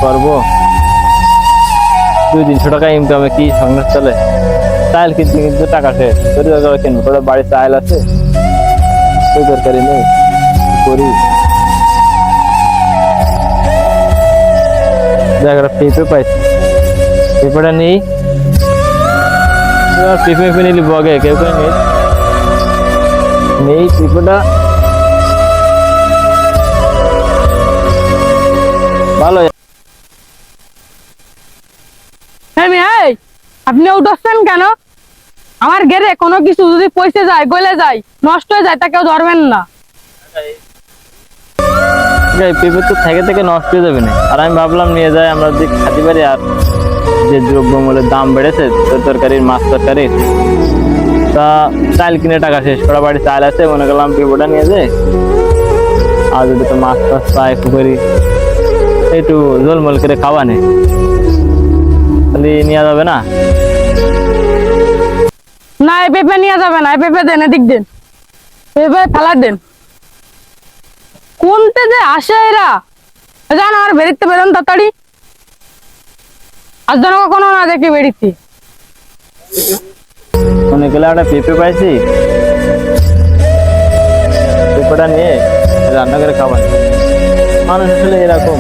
করবো? 200-300 টাকা ইনকামে কি সংসার চলে? চাল কিনতে কিন্তু টাকা শেষ, তরি তরকারি কিনবো, তোর বাড়ির চাল আছে, তরি তরকারি নেই, কি করি? দেখ একটা পেঁপে পাইছি, পেঁপেটা নেই, পেঁপে পেঁপে নিলি বগে কেউ কেউ নেই পেঁপেটা। ভালো আপনি উঠছেন কেন? আমার ঘেরে কোনো কিছু যদি পয়সা যায়, গলে যায়, নষ্ট হয়ে যায়, তা কেউ ধরবেন না। পেঁপে তো থেকে থেকে নষ্ট হয়ে যাবে না, আর আমি ভাবলাম নিয়ে যাই, আমরা যদি খাতে পারি। আর যে দ্রব্যমূল্যের দাম বেড়েছে তরকারির, মাছ তরকারির, তা চাল কিনে টাকা শেষ করা, বাড়ি চাল আছে, মনে করলাম পেঁপেটা নিয়ে যাই। আর যদি তো মাছ টাছ পাই পুকুরি, একটু ঝোলমোল করে খাওয়া নেই, খালি নেওয়া যাবে না? না, এই পেঁপে নিয়ে যাবে না, এই পেঁপে দেন, এদিক দেন, পেঁপে ফেলা দেন। কোনতে যে আসে এরা, জান আমার বেরিতে বেরোন তাড়াতাড়ি, আজ যেন কখনো না দেখি বেরিতে। মনে করলে একটা পেঁপে পাইছি, পেঁপেটা নিয়ে রান্না করে খাওয়া। মানুষ আসলে এরকম।